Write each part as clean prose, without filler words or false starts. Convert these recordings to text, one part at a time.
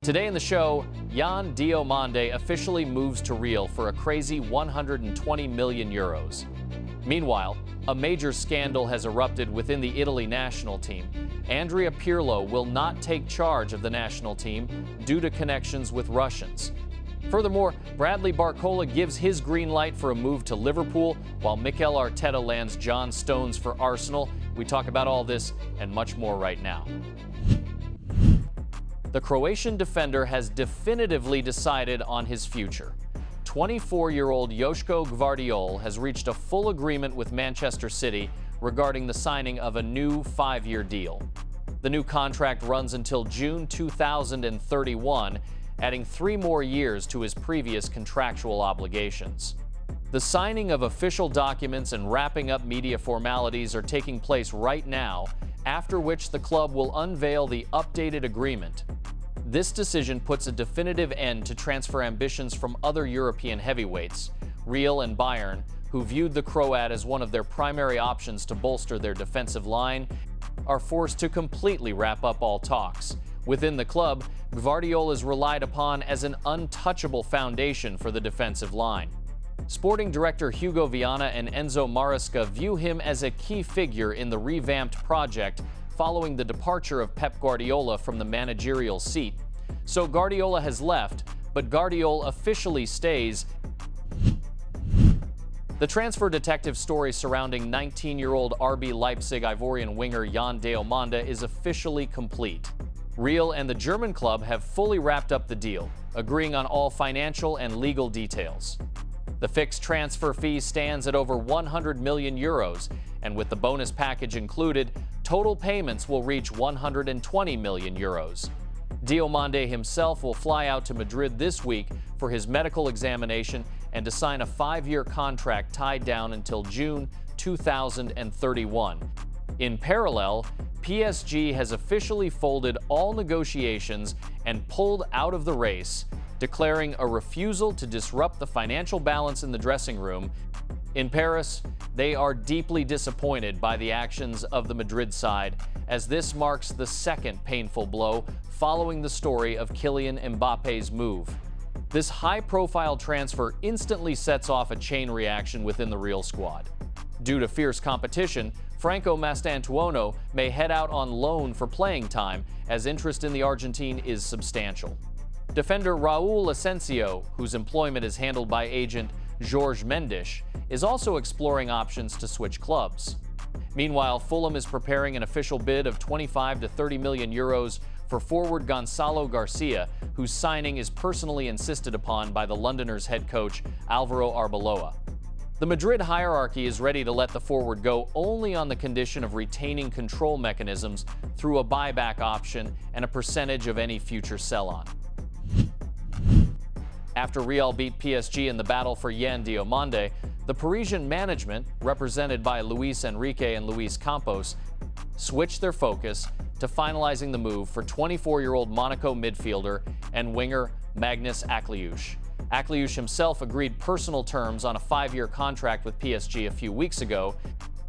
Today in the show, Diomande officially moves to Real for a crazy 120 million euros. Meanwhile, a major scandal has erupted within the Italy national team. Andrea Pirlo will not take charge of the national team due to connections with Russians. Furthermore, Bradley Barcola gives his green light for a move to Liverpool, while Mikel Arteta lands John Stones for Arsenal. We talk about all this and much more right now. The Croatian defender has definitively decided on his future. 24-year-old Joško Gvardiol has reached a full agreement with Manchester City regarding the signing of a new 5-year deal. The new contract runs until June 2031, adding 3 more years to his previous contractual obligations. The signing of official documents and wrapping up media formalities are taking place right now, after which the club will unveil the updated agreement. This decision puts a definitive end to transfer ambitions from other European heavyweights. Real and Bayern, who viewed the Croat as one of their primary options to bolster their defensive line, are forced to completely wrap up all talks. Within the club, Gvardiol is relied upon as an untouchable foundation for the defensive line. Sporting director Hugo Viana and Enzo Maresca view him as a key figure in the revamped project following the departure of Pep Guardiola from the managerial seat. So Guardiola has left, but Gvardiol officially stays. The transfer detective story surrounding 19-year-old RB Leipzig Ivorian winger Diomande is officially complete. Real and the German club have fully wrapped up the deal, agreeing on all financial and legal details. The fixed transfer fee stands at over 100 million euros, and with the bonus package included, total payments will reach 120 million euros. Diomande himself will fly out to Madrid this week for his medical examination and to sign a 5-year contract tied down until June 2031. In parallel, PSG has officially folded all negotiations and pulled out of the race, declaring a refusal to disrupt the financial balance in the dressing room. In Paris, they are deeply disappointed by the actions of the Madrid side, as this marks the second painful blow following the story of Kylian Mbappe's move. This high-profile transfer instantly sets off a chain reaction within the Real squad. Due to fierce competition, Franco Mastantuono may head out on loan for playing time, as interest in the Argentine is substantial. Defender Raul Asensio, whose employment is handled by agent Jorge Mendes, is also exploring options to switch clubs. Meanwhile, Fulham is preparing an official bid of 25 to 30 million euros for forward Gonçalo Garcia, whose signing is personally insisted upon by the Londoners' head coach Álvaro Arbeloa. The Madrid hierarchy is ready to let the forward go only on the condition of retaining control mechanisms through a buyback option and a percentage of any future sell-on. After Real beat PSG in the battle for Diomande, the Parisian management, represented by Luis Enrique and Luis Campos, switched their focus to finalizing the move for 24-year-old Monaco midfielder and winger Magnus Aklouch. Aklouch himself agreed personal terms on a 5-year contract with PSG a few weeks ago.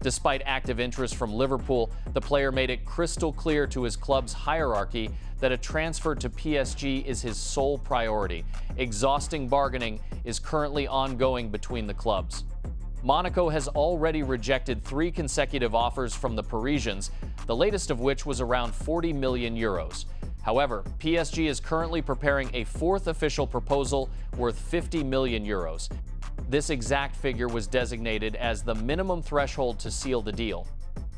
Despite active interest from Liverpool, the player made it crystal clear to his club's hierarchy that a transfer to PSG is his sole priority. Exhausting bargaining is currently ongoing between the clubs. Monaco has already rejected 3 consecutive offers from the Parisians, the latest of which was around 40 million euros. However, PSG is currently preparing a 4th official proposal worth 50 million euros. This exact figure was designated as the minimum threshold to seal the deal.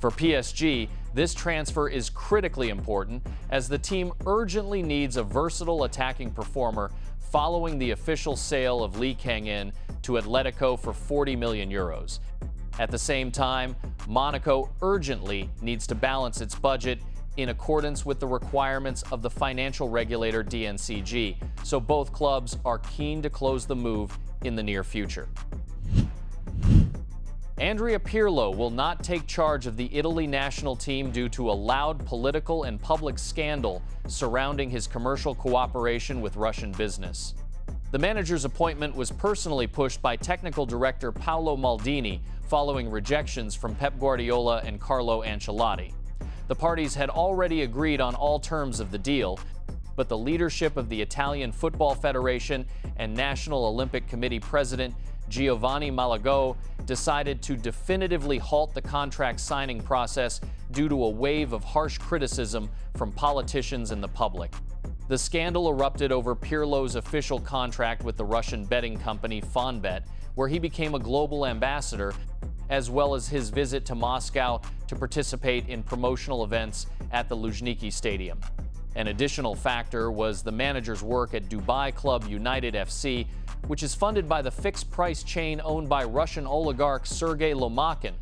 For PSG, this transfer is critically important as the team urgently needs a versatile attacking performer following the official sale of Lee Kang-in to Atletico for 40 million euros. At the same time, Monaco urgently needs to balance its budget in accordance with the requirements of the financial regulator DNCG, so both clubs are keen to close the move in the near future. Andrea Pirlo will not take charge of the Italy national team due to a loud political and public scandal surrounding his commercial cooperation with Russian business. The manager's appointment was personally pushed by technical director Paolo Maldini following rejections from Pep Guardiola and Carlo Ancelotti. The parties had already agreed on all terms of the deal, but the leadership of the Italian Football Federation and National Olympic Committee President Giovanni Malagò decided to definitively halt the contract signing process due to a wave of harsh criticism from politicians and the public. The scandal erupted over Pirlo's official contract with the Russian betting company FonBet, where he became a global ambassador, as well as his visit to Moscow to participate in promotional events at the Luzhniki Stadium. An additional factor was the manager's work at Dubai club United FC, which is funded by the fixed-price chain owned by Russian oligarch Sergei Lomakin.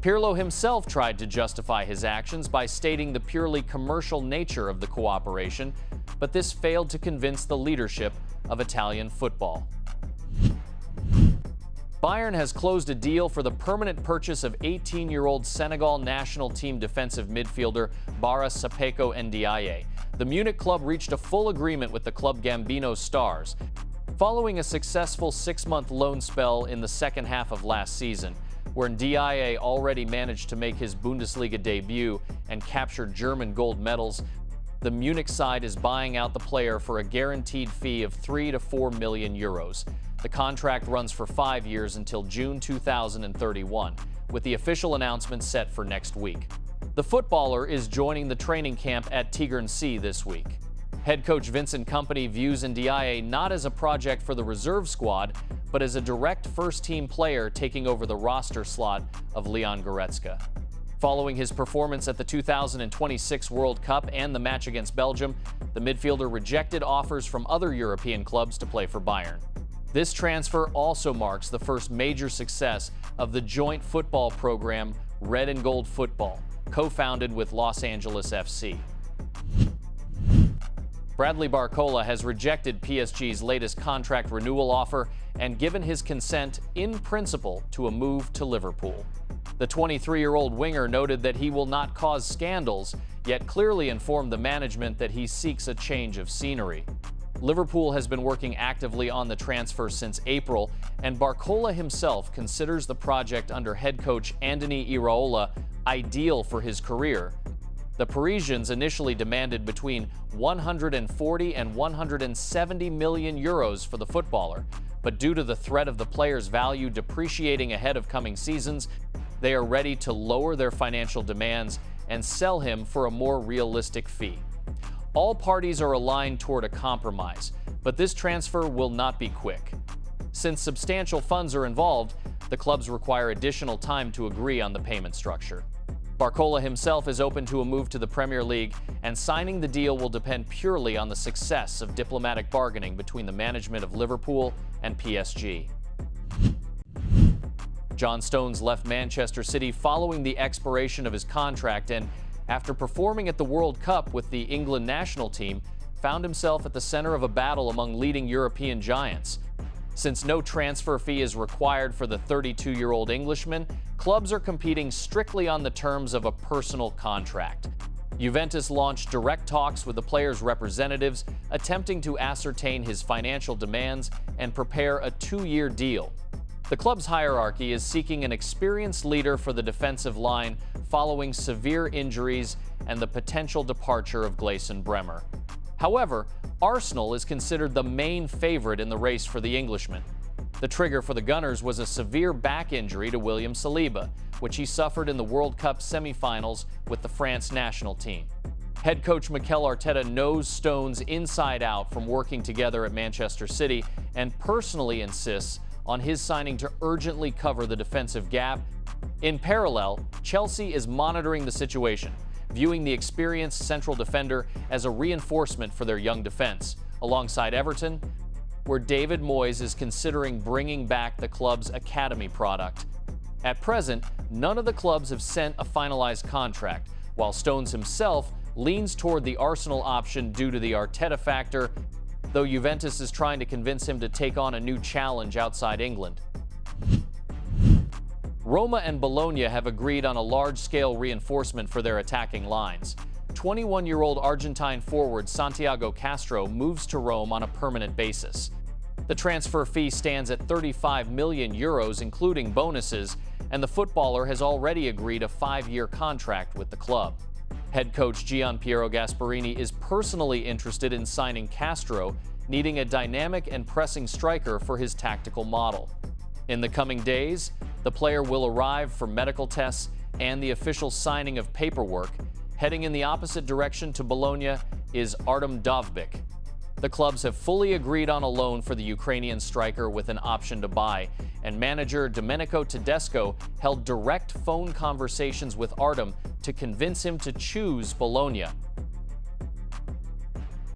Pirlo himself tried to justify his actions by stating the purely commercial nature of the cooperation, but this failed to convince the leadership of Italian football. Bayern has closed a deal for the permanent purchase of 18-year-old Senegal national team defensive midfielder Bara Sapeko Ndiaye. The Munich club reached a full agreement with the club Gambino Stars. Following a successful 6-month loan spell in the second half of last season, where Ndiaye already managed to make his Bundesliga debut and capture German gold medals, the Munich side is buying out the player for a guaranteed fee of 3 to 4 million euros. The contract runs for 5 years until June 2031, with the official announcement set for next week. The footballer is joining the training camp at Tegernsee this week. Head coach Vincent Kompany views Ndiaye not as a project for the reserve squad, but as a direct first-team player taking over the roster slot of Leon Goretzka. Following his performance at the 2026 World Cup and the match against Belgium, the midfielder rejected offers from other European clubs to play for Bayern. This transfer also marks the first major success of the joint football program Red and Gold Football, co-founded with Los Angeles FC. Bradley Barcola has rejected PSG's latest contract renewal offer and given his consent in principle to a move to Liverpool. The 23-year-old winger noted that he will not cause scandals, yet clearly informed the management that he seeks a change of scenery. Liverpool has been working actively on the transfer since April, and Barcola himself considers the project under head coach Andoni Iraola ideal for his career. The Parisians initially demanded between 140 and 170 million euros for the footballer, but due to the threat of the player's value depreciating ahead of coming seasons, they are ready to lower their financial demands and sell him for a more realistic fee. All parties are aligned toward a compromise, but this transfer will not be quick. Since substantial funds are involved, the clubs require additional time to agree on the payment structure. Barcola himself is open to a move to the Premier League, and signing the deal will depend purely on the success of diplomatic bargaining between the management of Liverpool and PSG. John Stones left Manchester City following the expiration of his contract and, after performing at the World Cup with the England national team, found himself at the center of a battle among leading European giants. Since no transfer fee is required for the 32-year-old Englishman, clubs are competing strictly on the terms of a personal contract. Juventus launched direct talks with the player's representatives, attempting to ascertain his financial demands and prepare a 2-year deal. The club's hierarchy is seeking an experienced leader for the defensive line following severe injuries and the potential departure of Gleison Bremer. However, Arsenal is considered the main favorite in the race for the Englishman. The trigger for the Gunners was a severe back injury to William Saliba, which he suffered in the World Cup semi-finals with the France national team. Head coach Mikel Arteta knows Stones inside out from working together at Manchester City and personally insists on his signing to urgently cover the defensive gap. In parallel, Chelsea is monitoring the situation, viewing the experienced central defender as a reinforcement for their young defense, alongside Everton, where David Moyes is considering bringing back the club's academy product. At present, none of the clubs have sent a finalized contract, while Stones himself leans toward the Arsenal option due to the Arteta factor, though Juventus is trying to convince him to take on a new challenge outside England. Roma and Bologna have agreed on a large-scale reinforcement for their attacking lines. 21-year-old Argentine forward Santiago Castro moves to Rome on a permanent basis. The transfer fee stands at 35 million euros, including bonuses, and the footballer has already agreed a 5-year contract with the club. Head coach Gianpiero Gasperini is personally interested in signing Castro, needing a dynamic and pressing striker for his tactical model. In the coming days, the player will arrive for medical tests and the official signing of paperwork. Heading in the opposite direction to Bologna is Artem Dovbyk. The clubs have fully agreed on a loan for the Ukrainian striker with an option to buy, and manager Domenico Tedesco held direct phone conversations with Artem to convince him to choose Bologna.